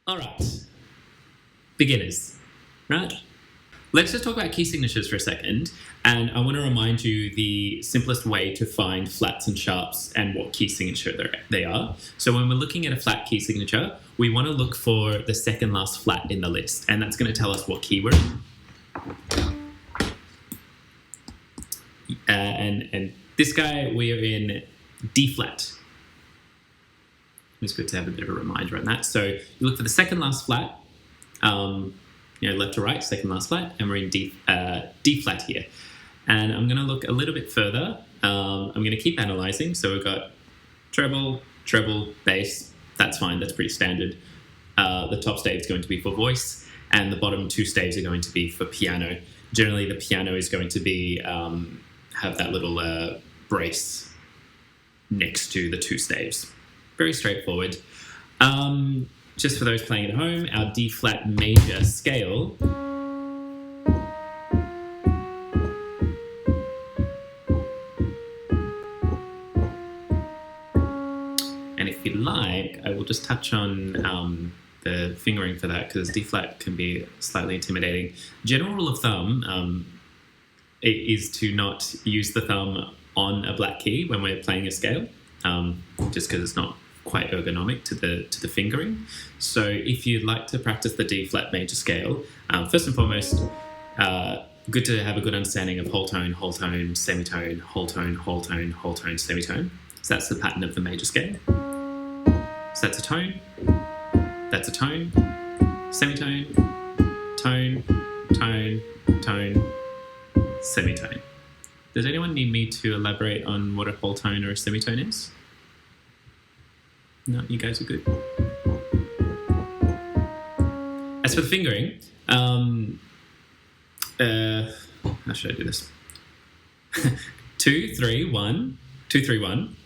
All right, beginners, right? Let's just talk about key signatures for a second. And I want to remind you the simplest way to find flats and sharps and what key signature they are. So when we're looking at a flat key signature, we want to look for the second last flat in the list. And that's going to tell us what key we're in. And this guy, we're in D flat. It's good to have a bit of a reminder on that. So you look for the second last flat, left to right, second last flat, and we're in D flat here. And I'm going to look a little bit further. I'm going to keep analysing. So we've got treble, bass. That's fine. That's pretty standard. The top stave is going to be for voice, and the bottom two staves are going to be for piano. Generally, the piano is going to be have that little brace next to the two staves. Very straightforward. Just for those playing at home, our D flat major scale and if you like, I will just touch on the fingering for that because D flat can be slightly intimidating. General rule of thumb is to not use the thumb on a black key when we're playing a scale, just because it's not quite ergonomic to the fingering. So if you'd like to practice the D flat major scale, first and foremost, good to have a good understanding of whole tone, semitone, whole tone, semitone. So that's the pattern of the major scale. So that's a tone, semitone, tone, semitone. Does anyone need me to elaborate on what a whole tone or a semitone is? No, you guys are good. As for the fingering, how should I do this? 2, 3, 1, 2, 3, 1.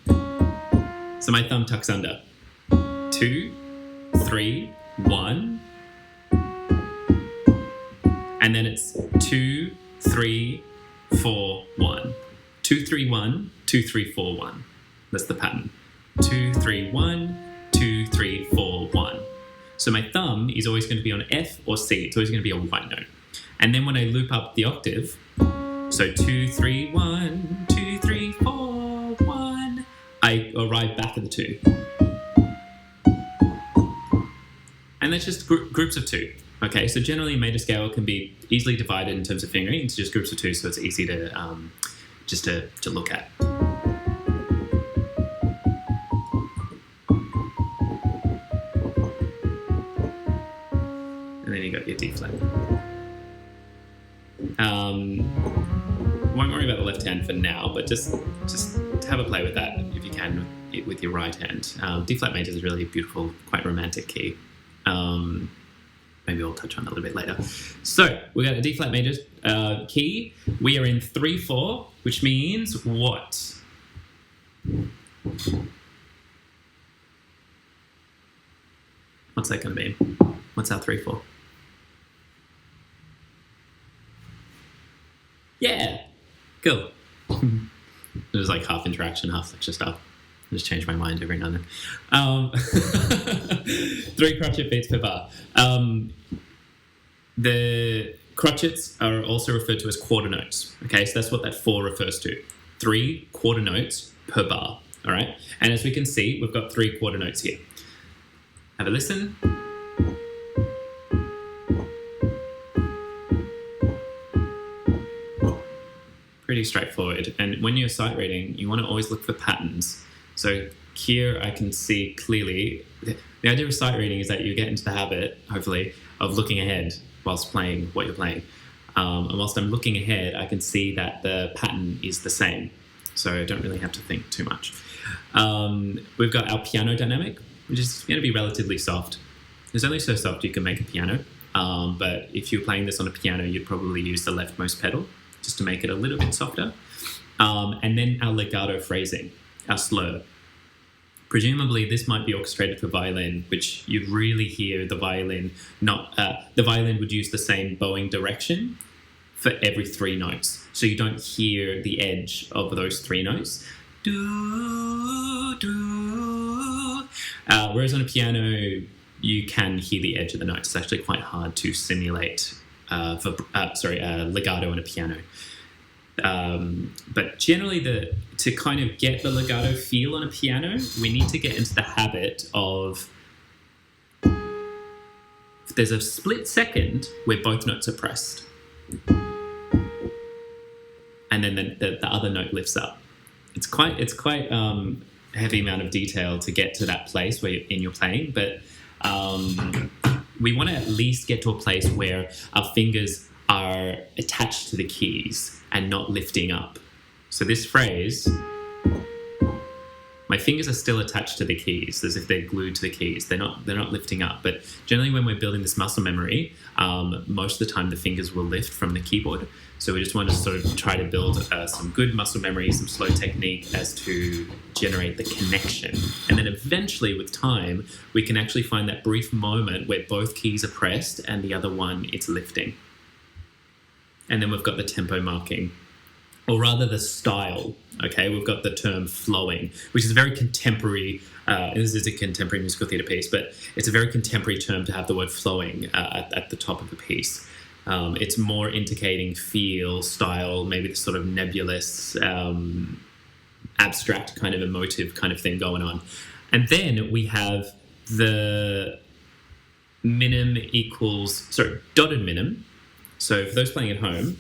So my thumb tucks under. 2, 3, 1. And then it's 2, 3, 4, 1. 2, 3, 1, 2, 3, 4, 1. That's the pattern. 2, 3, 1, 2, 3, 4, 1. So my thumb is always going to be on F or C. It's always going to be a white note. And then when I loop up the octave, so 2, 3, 1, 2, 3, 4, 1, I arrive back at the 2. And that's just groups of 2. Okay, so generally major scale can be easily divided in terms of fingering into just groups of 2, so it's easy to just to look at. And then you got your D flat. Won't worry about the left hand for now, but just have a play with that if you can with your right hand. D flat major is really a beautiful, quite romantic key. Maybe we'll touch on that a little bit later. So we got a D flat major key. We are in 3/4, which means what? What's that going to be? What's our 3/4? Yeah, cool. It was like half interaction, half lecture stuff. I just change my mind every now and then. 3 crotchet beats per bar. The crotchets are also referred to as quarter notes. Okay, so that's what that 4 refers to. 3 quarter notes per bar. All right, and as we can see, we've got 3 quarter notes here. Have a listen. Pretty straightforward. And when you're sight reading, you want to always look for patterns. So here I can see clearly, the idea of sight reading is that you get into the habit, hopefully, of looking ahead whilst playing what you're playing. And whilst I'm looking ahead, I can see that the pattern is the same. So I don't really have to think too much. We've got our piano dynamic, which is going to be relatively soft. It's only so soft you can make a piano. But if you're playing this on a piano, you'd probably use the leftmost pedal just to make it a little bit softer. And then our legato phrasing, our slur. Presumably this might be orchestrated for violin, which you'd really hear the violin the violin would use the same bowing direction for every 3 notes. So you don't hear the edge of those 3 notes. Do, do. Whereas on a piano, you can hear the edge of the notes. It's actually quite hard to simulate legato on a piano. But generally, to kind of get the legato feel on a piano, we need to get into the habit of, there's a split second where both notes are pressed, and then the other note lifts up. It's quite heavy amount of detail to get to that place where in your playing, but we want to at least get to a place where our fingers are attached to the keys and not lifting up. So this phrase, my fingers are still attached to the keys as if they're glued to the keys. They're not lifting up. But generally when we're building this muscle memory, most of the time the fingers will lift from the keyboard. So we just want to sort of try to build some good muscle memory, some slow technique as to generate the connection. And then eventually with time, we can actually find that brief moment where both keys are pressed and the other one, it's lifting. And then we've got the tempo marking, or rather the style, okay? We've got the term flowing, which is a very contemporary, this is a contemporary musical theatre piece, but it's a very contemporary term to have the word flowing at the top of the piece. It's more indicating feel, style, maybe the sort of nebulous, abstract kind of emotive kind of thing going on. And then we have the minim dotted minim. So for those playing at home,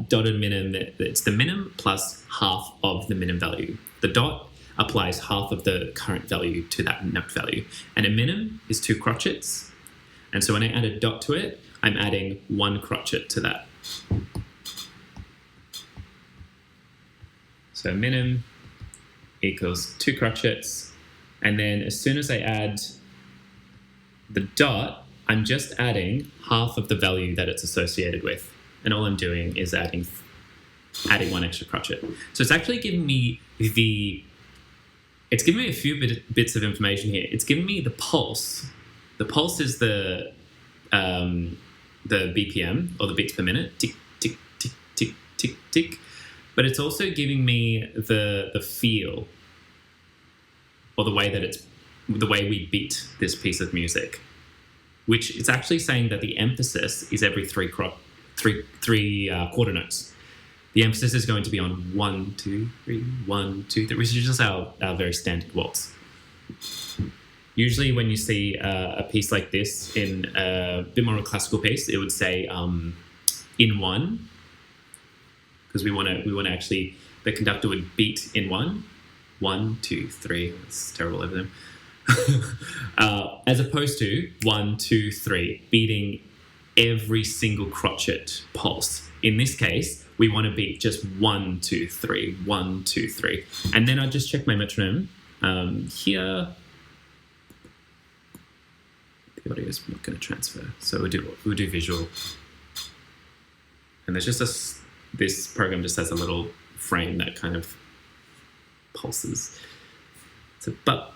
dotted minim, it's the minim plus half of the minim value. The dot applies half of the current value to that note value. And a minim is 2 crotchets. And so when I add a dot to it, I'm adding 1 crotchet to that. So minim equals 2 crotchets. And then as soon as I add the dot, I'm just adding half of the value that it's associated with. And all I'm doing is adding 1 extra crotchet. So it's actually giving me it's giving me a few bits of information here. It's giving me the pulse. The pulse is the BPM, or the beats per minute, tick, tick, tick, tick, tick, tick. But it's also giving me the feel, or the way we beat this piece of music, which is actually saying that the emphasis is every three quarter notes. The emphasis is going to be on 1, 2, 3, 1, 2, 3, which is just our very standard waltz. Usually when you see a piece like this in a bit more of a classical piece, it would say in 1, because we want to actually, the conductor would beat in 1, 1, 2, 3. It's terrible over them. As opposed to 1, 2, 3, beating every single crotchet pulse. In this case, we want to beat just 1, 2, 3, 1, 2, 3. And then I just check my metronome. Here, the audio is not going to transfer, so we'll do visual. And there's just this program just has a little frame that kind of pulses. So but.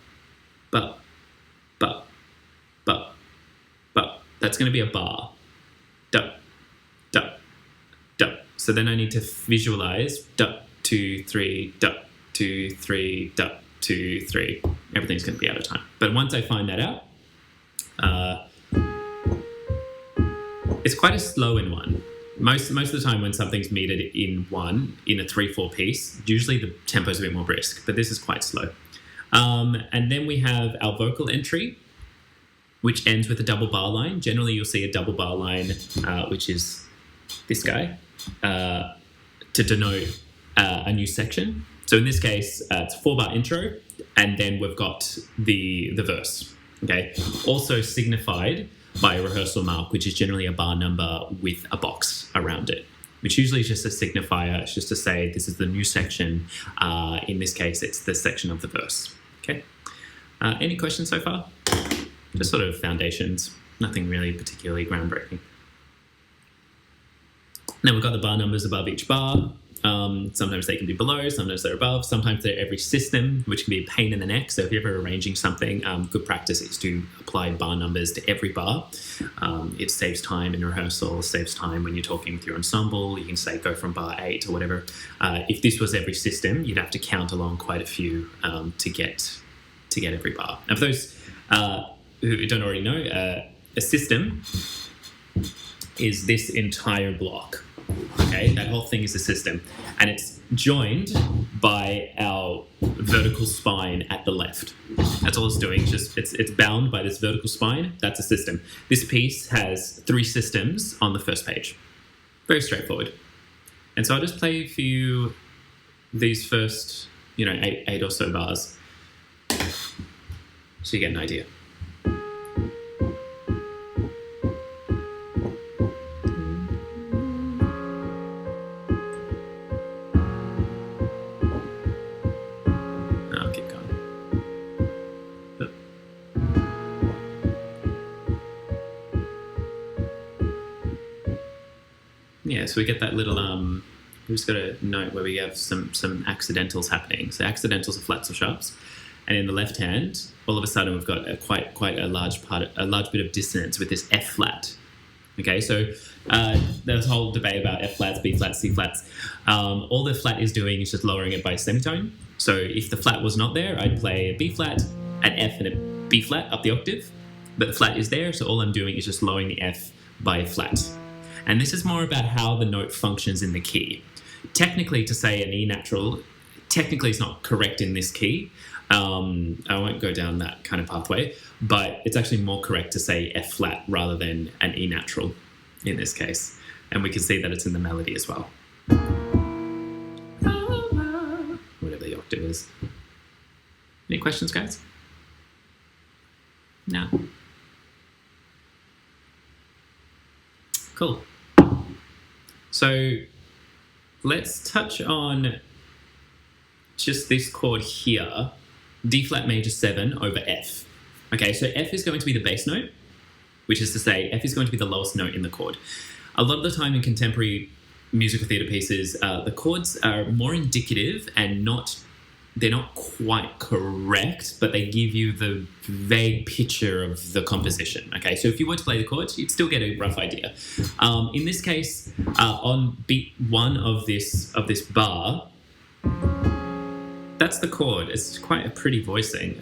That's going to be a bar. Dup, dup, dup. So then I need to visualize dup, 2, 3, dup, 2, 3, dup, 2, 3. Everything's going to be out of time. But once I find that out, it's quite a slow in 1. Most of the time when something's metered in 1, in a 3/4 piece, usually the tempo's a bit more brisk, but this is quite slow. And then we have our vocal entry, which ends with a double bar line. Generally, you'll see a double bar line, which is this guy, to denote a new section. So in this case, it's a 4-bar intro, and then we've got the verse. Okay, also signified by a rehearsal mark, which is generally a bar number with a box around it, which usually is just a signifier. It's just to say this is the new section. In this case, it's the section of the verse. Okay. Any questions so far? Just sort of foundations, nothing really particularly groundbreaking. Now we've got the bar numbers above each bar. Sometimes they can be below, sometimes they're above, sometimes they're every system, which can be a pain in the neck. So if you're ever arranging something, good practice is to apply bar numbers to every bar. It saves time in rehearsal, saves time when you're talking with your ensemble. You can say go from bar 8 or whatever. If this was every system, you'd have to count along quite a few to get every bar. And for those who don't already know, a system is this entire block. Okay, that whole thing is a system, and it's joined by our vertical spine at the left. That's all it's doing. It's bound by this vertical spine. That's a system. This piece has 3 systems on the first page. Very straightforward. And so I'll just play for you these first, 8 or so bars, so you get an idea. Yeah, so we get that little, we've just got a note where we have some accidentals happening. So accidentals are flats or sharps. And in the left hand, all of a sudden we've got quite a large bit of dissonance with this F flat. Okay, so there's a whole debate about F flats, B flats, C flats. All the flat is doing is just lowering it by a semitone. So if the flat was not there, I'd play a B flat, an F, and a B flat up the octave. But the flat is there, so all I'm doing is just lowering the F by a flat. And this is more about how the note functions in the key. Technically, to say an E natural, technically it's not correct in this key. I won't go down that kind of pathway, but it's actually more correct to say F flat rather than an E natural in this case. And we can see that it's in the melody as well. Whatever the octave is. Any questions, guys? No. Cool. So let's touch on just this chord here, D flat major 7 over F. Okay, so F is going to be the bass note, which is to say F is going to be the lowest note in the chord. A lot of the time in contemporary musical theatre pieces, the chords are more indicative and they're not quite correct, but they give you the vague picture of the composition. Okay, so if you were to play the chords, you'd still get a rough idea. In this case, on beat 1 of this bar, that's the chord. It's quite a pretty voicing.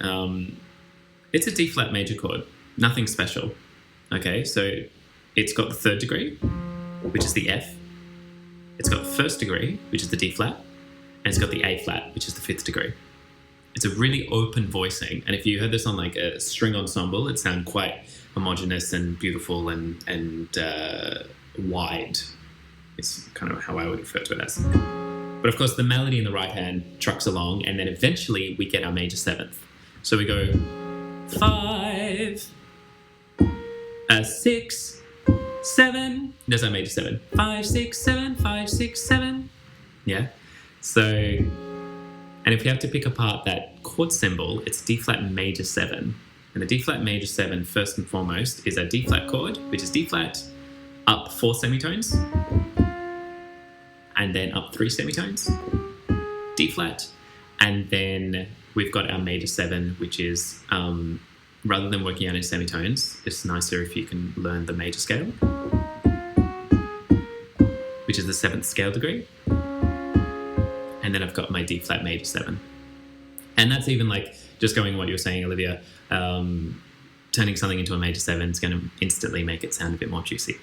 It's a D flat major chord, nothing special. Okay, so it's got the 3rd degree, which is the F. It's got the 1st degree, which is the D flat. And it's got the A flat, which is the 5th degree. It's a really open voicing. And if you heard this on like a string ensemble, it'd sound quite homogeneous and beautiful and wide. It's kind of how I would refer to it as. But of course, the melody in the right hand trucks along, and then eventually we get our major 7th. So we go 5, 6, 7. There's our major 7. 5, 6, 7, 5, 6, 7. Yeah. So, and if you have to pick apart that chord symbol, it's D flat major 7. And the D flat major 7, first and foremost, is a D flat chord, which is D flat up 4 semitones, and then up 3 semitones, D flat, and then we've got our major 7, which is, rather than working out in semitones, it's nicer if you can learn the major scale, which is the 7th scale degree. And then I've got my D flat major 7. And that's even like, just going what you were saying, Olivia, turning something into a major 7 is going to instantly make it sound a bit more juicy.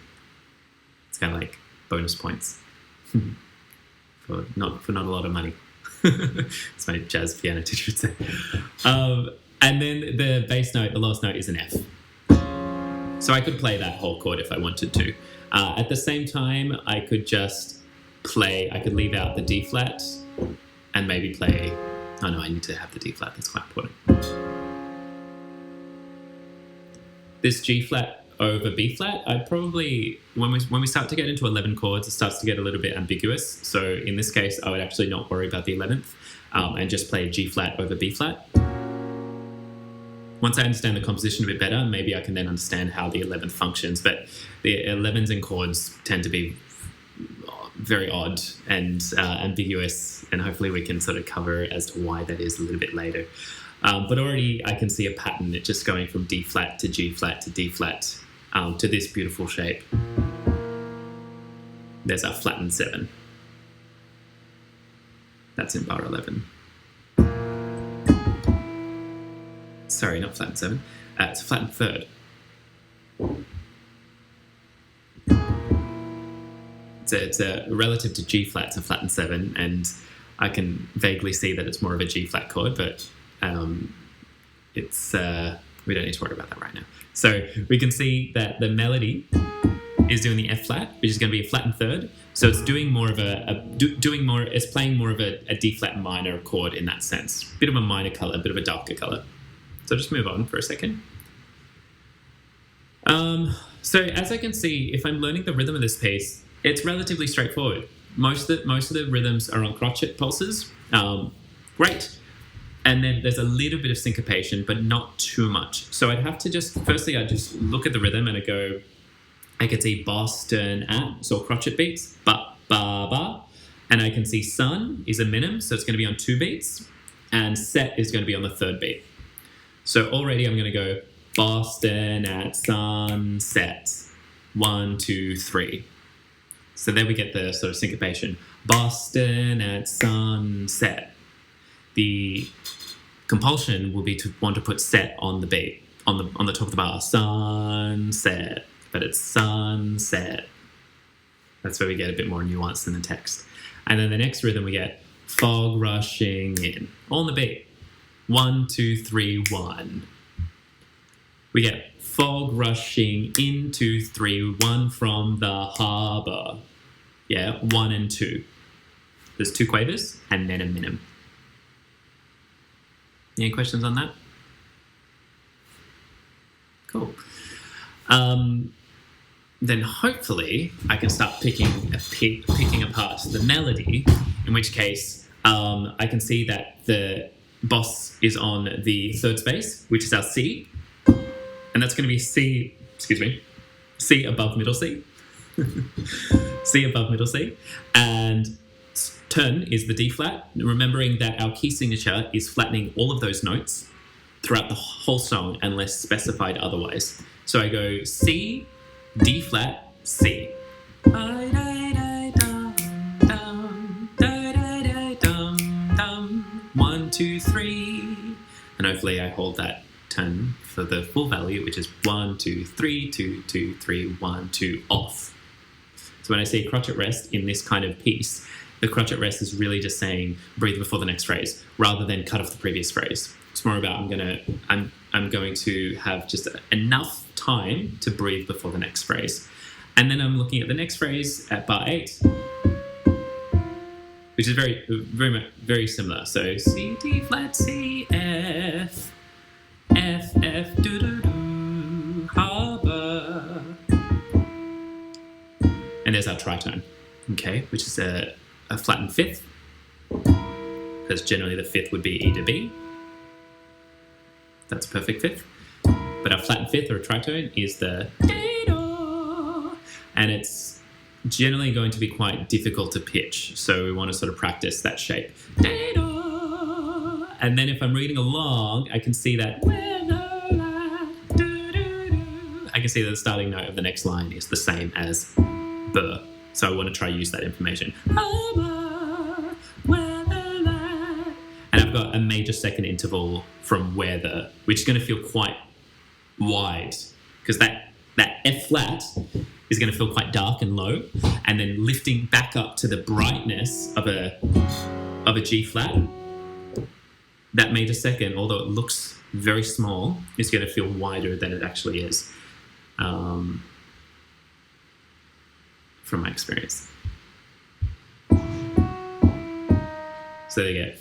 It's kind of like bonus points for not a lot of money. That's my jazz piano teacher would say. And then the bass note, the lowest note, is an F. So I could play that whole chord if I wanted to. At the same time, I could leave out the D flat and maybe play, oh no, I need to have the D flat, that's quite important. This G flat over B flat, I'd probably, when we start to get into 11 chords, it starts to get a little bit ambiguous. So in this case, I would actually not worry about the 11th and just play G flat over B flat. Once I understand the composition a bit better, maybe I can then understand how the 11th functions. But the 11s in chords tend to be very odd and ambiguous, and hopefully we can sort of cover as to why that is a little bit later. But already I can see a pattern, it just going from D flat to G flat to D flat to this beautiful shape. There's our flattened 7. That's in bar 11. Sorry, not flattened 7. It's a flattened third. It's a relative to G flat, it's a flattened 7, and I can vaguely see that it's more of a G flat chord, but it's we don't need to worry about that right now. So we can see that the melody is doing the F flat, which is going to be a flattened third. So it's doing more of it's playing more of a D flat minor chord in that sense. Bit of a minor color, a bit of a darker color. So just move on for a second. So as I can see, if I'm learning the rhythm of this piece, it's relatively straightforward. Most of the rhythms are on crotchet pulses. Great. And then there's a little bit of syncopation, but not too much. So I'd have to firstly, I'd just look at the rhythm and I go, I could see Boston at, so crotchet beats, ba, ba, ba. And I can see sun is a minim, so it's going to be on 2 beats. And set is going to be on the 3rd beat. So already I'm going to go Boston at sunset. 1, 2, 3. So there we get the sort of syncopation. Boston at sunset. The compulsion will be to want to put set on the beat, on the top of the bar. Sunset. But it's sunset. That's where we get a bit more nuance in the text. And then the next rhythm we get fog rushing in. All on the beat. 1, 2, 3, 1. We get fog rushing in, 2, 3, 1 from the harbour. Yeah, 1 and 2. There's 2 quavers and then a minim. Any questions on that? Cool. Then hopefully I can start picking apart the melody, in which case I can see that the boss is on the 3rd space, which is our C, and that's going to be C above middle C, C above middle C, and turn is the D flat, remembering that our key signature is flattening all of those notes throughout the whole song unless specified otherwise. So I go C, D flat, C. 1, 2, 3. And hopefully I hold that turn for the full value, which is 1, 2, 3, 2, 2, 3, 1, 2, off. So when I say crotchet rest in this kind of piece, the crotchet rest is really just saying breathe before the next phrase rather than cut off the previous phrase. It's more about I'm going to have just enough time to breathe before the next phrase. And then I'm looking at the next phrase at bar 8, which is very, very, very similar. So C, D flat, C, F, F, F, do, do, do, harbour. And there's our tritone, okay, which is a flattened 5th, because generally the 5th would be E to B. That's a perfect 5th. But our flattened 5th or a tritone is the da-da, and it's generally going to be quite difficult to pitch, so we want to sort of practice that shape. Da-da. And then if I'm reading along, I can see that I can see that the starting note of the next line is the same as B. So I want to try to use that information. And I've got a major second interval from weather, which is going to feel quite wide, because that F flat is going to feel quite dark and low, and then lifting back up to the brightness of a G flat, that major second, although it looks very small, is going to feel wider than it actually is, from my experience. So they get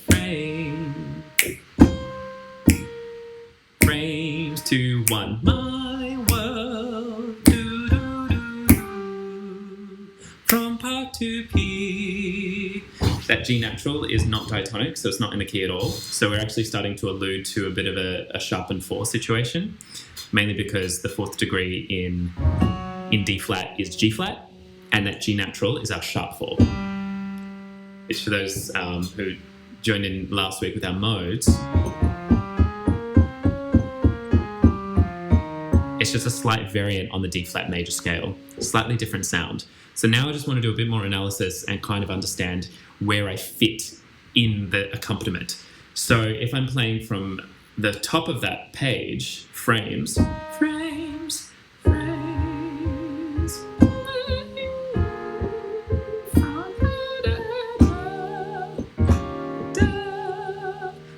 frames to 1. My world, do, do, do, from part to P. That G natural is not diatonic, so it's not in the key at all. So we're actually starting to allude to a bit of a sharpened 4 situation, mainly because the 4th degree in D flat is G flat, and that G natural is our sharp 4. Which for those who joined in last week with our modes, it's just a slight variant on the D flat major scale, slightly different sound. So now I just want to do a bit more analysis and kind of understand where I fit in the accompaniment. So if I'm playing from the top of that page, frames.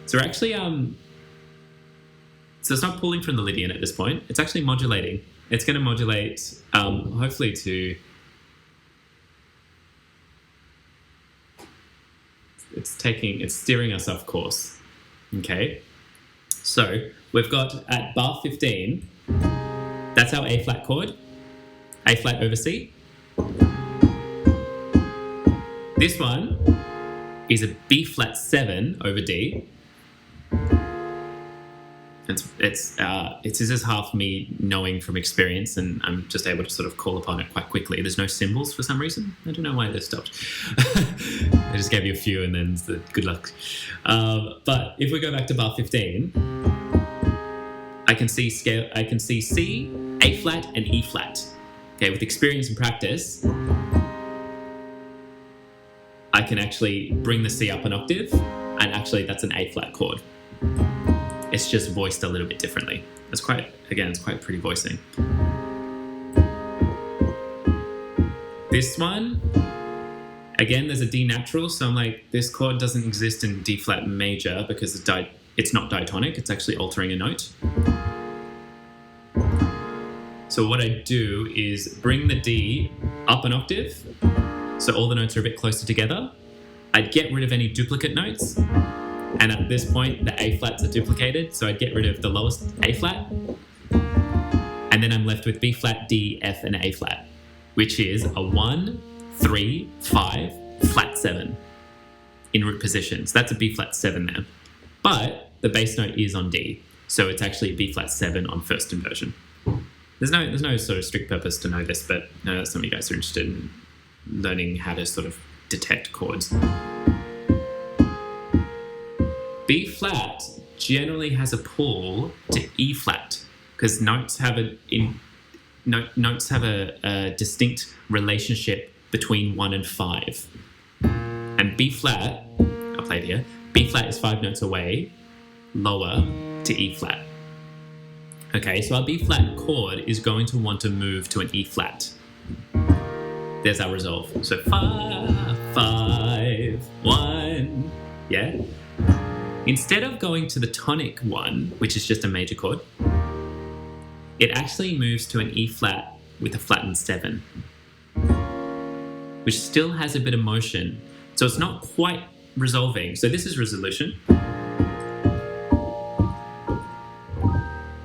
So we're actually, so it's not pulling from the Lydian at this point. It's actually modulating. It's going to modulate, hopefully to, it's steering us off course. Okay. So we've got at bar 15, that's our A flat chord, A flat over C. This one is a B flat 7 over D. It's this is half me knowing from experience, and I'm just able to sort of call upon it quite quickly. There's no symbols for some reason. I don't know why they stopped. I just gave you a few, and then the good luck. But if we go back to bar 15, I can see scale. I can see C, A flat, and E flat. Okay, with experience and practice, I can actually bring the C up an octave, and actually that's an A flat chord. It's just voiced a little bit differently. It's quite pretty voicing. This one, again, there's a D natural, so I'm like, this chord doesn't exist in D flat major because it's not diatonic, it's actually altering a note. So what I do is bring the D up an octave, so all the notes are a bit closer together. I'd get rid of any duplicate notes. And at this point, the A flats are duplicated, so I'd get rid of the lowest A flat. And then I'm left with B flat, D, F, and A flat, which is a 1, 3, 5, flat 7 in root positions. That's a B flat 7 there. But the bass note is on D, so it's actually B flat 7 on first inversion. There's no sort of strict purpose to know this, but no, that's some of you guys are interested in learning how to sort of detect chords. B flat generally has a pull to E flat because notes have a distinct relationship between 1 and 5. And B flat, I'll play it here, B flat is 5 notes away, lower to E flat. Okay, so our B flat chord is going to want to move to an E flat. There's our resolve. So 5, 5, 1, yeah? Instead of going to the tonic one, which is just a major chord, it actually moves to an E flat with a flattened 7, which still has a bit of motion. So it's not quite resolving. So this is resolution.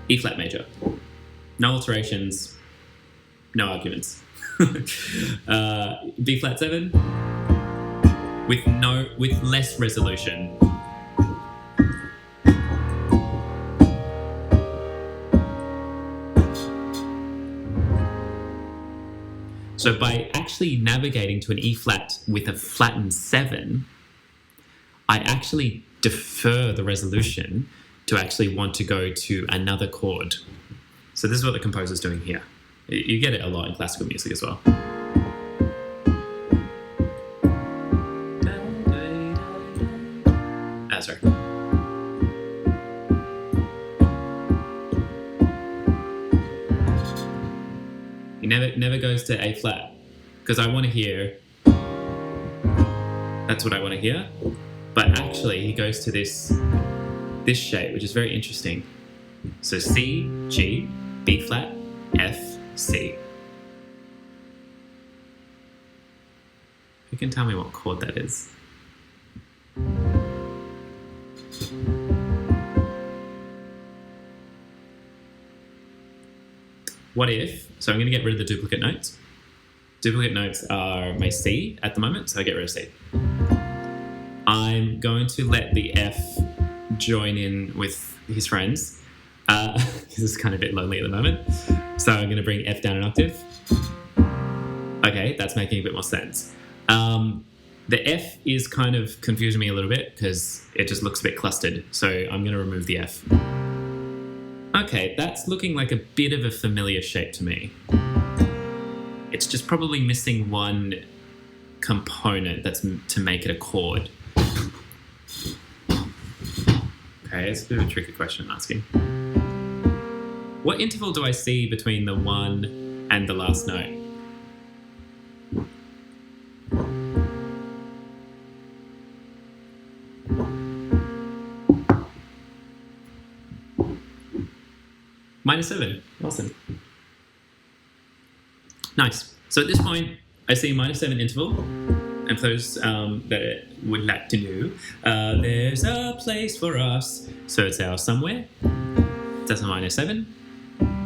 E flat major. No alterations, no arguments. B flat 7 with less resolution. So by actually navigating to an E flat with a flattened 7, I actually defer the resolution to actually want to go to another chord. So this is what the composer's doing here. You get it a lot in classical music as well. Sorry. He never goes to A flat because I want to hear. That's what I want to hear. But actually, he goes to this shape, which is very interesting. So C, G, B flat, F, C. Who can tell me what chord that is? What if, so I'm going to get rid of the duplicate notes. Duplicate notes are my C at the moment, so I get rid of C. I'm going to let the F join in with his friends, because it's kind of a bit lonely at the moment. So I'm going to bring F down an octave. Okay, that's making a bit more sense. The F is kind of confusing me a little bit because it just looks a bit clustered, so I'm going to remove the F. Okay, that's looking like a bit of a familiar shape to me. It's just probably missing one component that's to make it a chord. Okay, it's a bit of a tricky question I'm asking. What interval do I see between the 1 and the last note? -7. Awesome. Nice. So at this point, I see -7 interval. And for those that would like to know, there's a place for us. So it's our somewhere. That's a -7.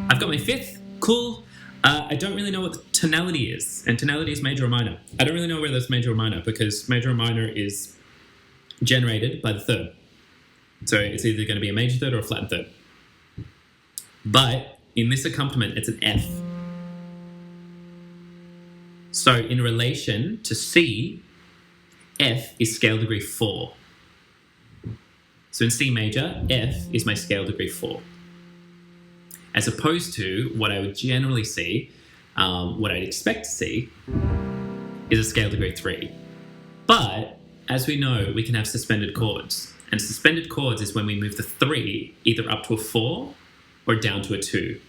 I've got my 5th. Cool. I don't really know what the tonality is. And tonality is major or minor. I don't really know whether it's major or minor because major or minor is generated by the 3rd. So it's either going to be a major 3rd or a flattened 3rd. But in this accompaniment, it's an F. So in relation to C, F is scale degree 4. So in C major, F is my scale degree 4. As opposed to what I would generally see, what I'd expect to see, is a scale degree 3. But as we know, we can have suspended chords. And suspended chords is when we move the 3 either up to a 4 or down to a 2.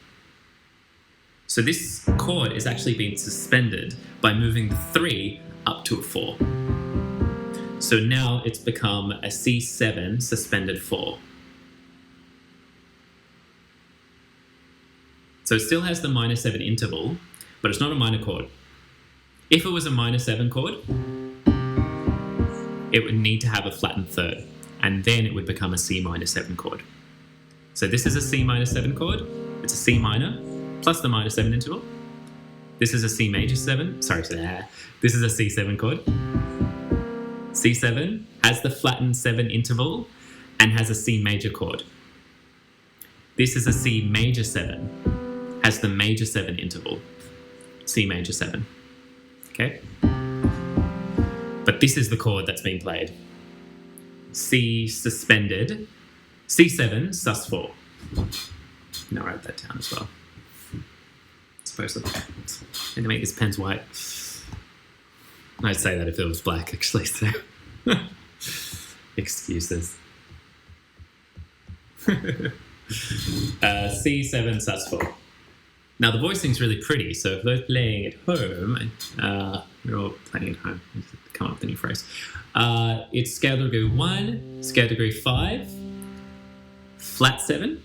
So this chord is actually being suspended by moving the 3 up to a 4. So now it's become a C7 suspended 4. So it still has the -7 interval, but it's not a minor chord. If it was a -7 chord, it would need to have a flattened 3rd, and then it would become a C-7 chord. So this is a C-7 chord. It's a C minor plus the -7 interval. This is a C major 7. This is a C7 chord. C7 has the flattened 7 interval and has a C major chord. This is a C major 7, has the major 7 interval. C major 7. Okay? But this is the chord that's being played. C suspended, C7 sus4. Now write that down as well. Supposedly. I need to make these pens white. I'd say that if it was black, actually. So. Excuses. C7 sus4. Now the voicing's really pretty, so if they're playing at home, we're all playing at home. Come up with a new phrase. It's scale degree 1, scale degree 5, flat 7,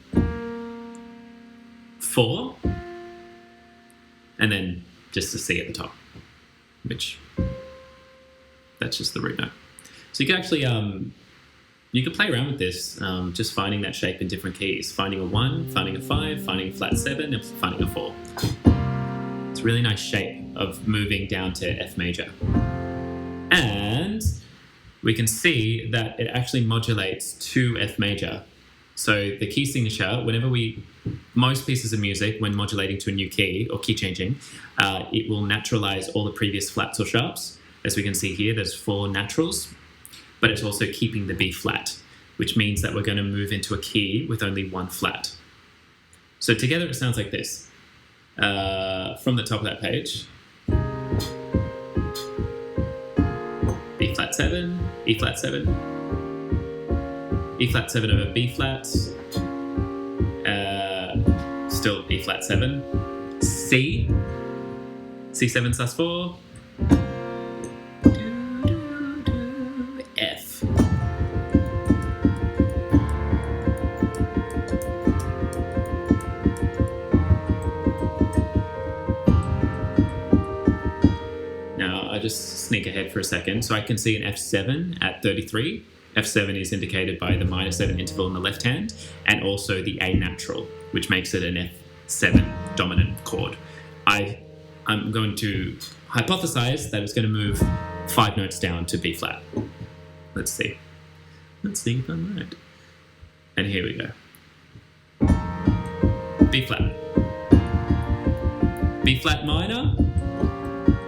4, and then just a C at the top, which that's just the root note. So you can actually you could play around with this, just finding that shape in different keys, finding a 1, finding a 5, finding a flat 7, and finding a 4. It's a really nice shape of moving down to F major. And we can see that it actually modulates to F major. So the key signature, most pieces of music, when modulating to a new key or key changing, it will naturalize all the previous flats or sharps. As we can see here, there's 4 naturals, but it's also keeping the B flat, which means that we're going to move into a key with only 1 flat. So together it sounds like this. From the top of that page, B flat 7, E flat 7, E flat 7 over B flat, still E flat 7, C, C7 sus4, F. Now I'll just sneak ahead for a second. So I can see an F7 at 33. F7 is indicated by the -7 interval in the left hand and also the A natural, which makes it an F7 dominant chord. I'm going to hypothesize that it's going to move 5 notes down to B flat. Let's see. Let's see if I'm right. And here we go. B flat. B flat minor.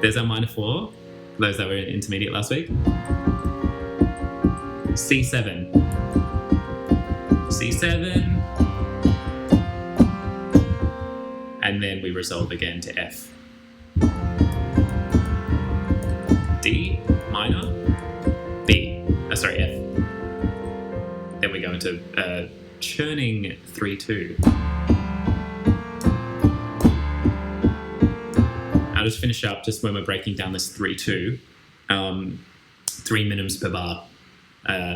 There's our minor 4, for those that were in intermediate last week. C7. C7. And then we resolve again to F. D minor, B. F. Then we go into churning 3/2. I'll just finish up just when we're breaking down this 3/2. 3 minims per bar.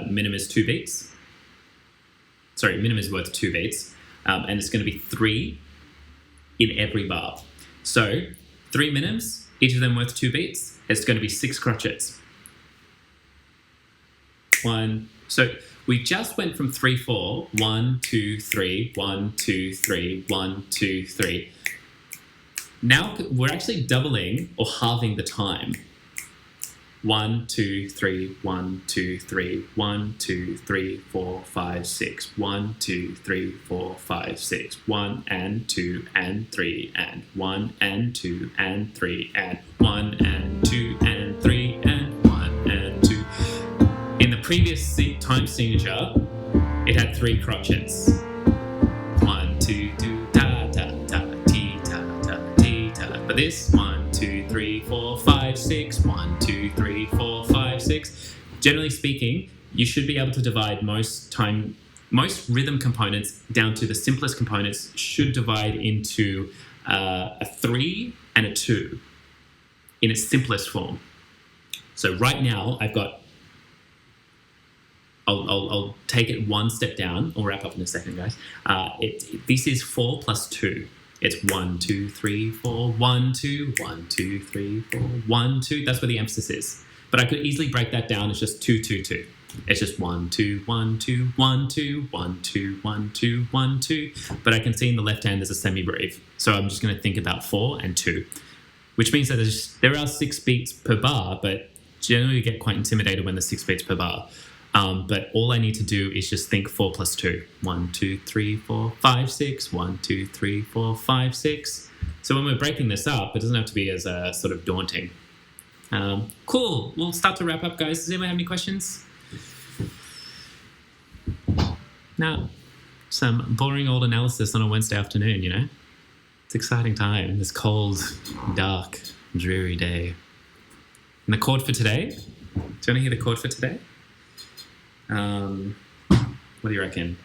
Minim is 2 beats. Sorry, minim is worth 2 beats. And it's going to be 3 in every bar. So 3 minims, each of them worth 2 beats. It's going to be 6 crotchets. 1. So we just went from 3/4. 1, 2, 3. 1, 2, 3. 1, 2, 3. Now we're actually doubling or halving the time. 1, 2, 3, 1, 2, 3, 1, 2, 3, 4, 5, 6, 1, 2, 3, 4, 5, 6, 1 and 2 and 3 and 1 and 2 and 3 and 1 and 2 and 3 and 1 and 2. In the previous time signature, it had 3 crotchets. 1, 2, 2, ta ta ta, ti ta ta, ti ta. But this 1, 2, 3, 4, 5, 6, 1, 2, 3, 4, 5, 6. Generally speaking, you should be able to divide most rhythm components down to the simplest components should divide into a 3 and a 2 in its simplest form. So right now I've got, I'll take it one step down. I'll wrap up in a second, guys. This is 4 plus 2. It's 1, 2, 3, 4, 1, 2, 1, 2, 3, 4, 1, 2. That's where the emphasis is. But I could easily break that down as just 2, 2, 2. It's just 1, 2, 1, 2, 1, 2, 1, 2, 1, 2, 1, 2. But I can see in the left hand there's a semi-breve. So I'm just going to think about 4 and 2, which means that there are 6 beats per bar, but generally you get quite intimidated when there's 6 beats per bar. But all I need to do is just think 4 plus 2. 1, 2, 3, 4, 5, 6. 1, 2, 3, 4, 5, 6. So when we're breaking this up, it doesn't have to be as sort of daunting. Cool. We'll start to wrap up, guys. Does anyone have any questions? No. Some boring old analysis on a Wednesday afternoon, you know? It's an exciting time. This cold, dark, dreary day. And the chord for today? Do you want to hear the chord for today? What do you reckon?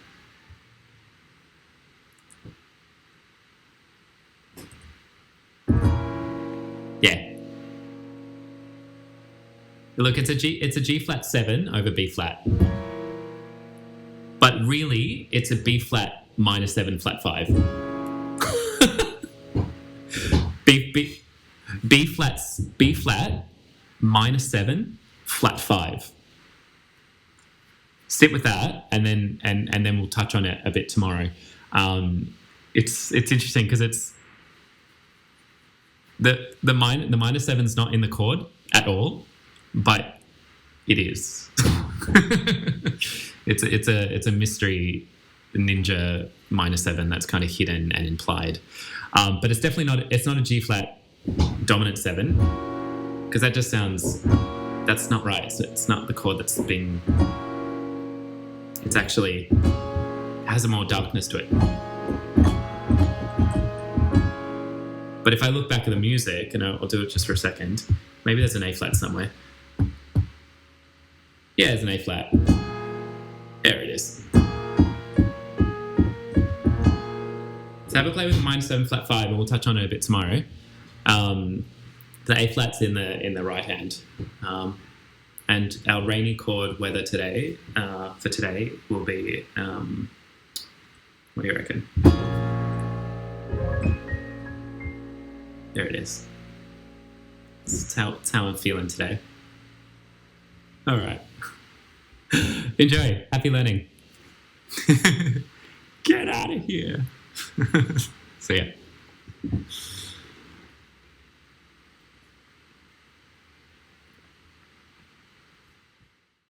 Yeah. Look, it's a G flat 7 over B flat. But really, it's a B flat minor 7 flat 5. B flat minor 7 flat 5. Sit with that, and then we'll touch on it a bit tomorrow. It's interesting because it's the minor 7's not in the chord at all, but it is. It's a mystery ninja minor 7 that's kind of hidden and implied, but it's definitely not. It's not a G flat dominant 7 because that just sounds. That's not right. It's not the chord that's being. It's actually has a more darkness to it. But if I look back at the music, and I'll do it just for a second, maybe there's an A flat somewhere. Yeah, there's an A flat. There it is. So have a play with the minor 7 flat 5, and we'll touch on it a bit tomorrow. The A flat's in the right hand. And our rainy chord weather today, for today, will be, what do you reckon? There it is. It's how I'm feeling today. All right. Enjoy. Happy learning. Get out of here. See ya.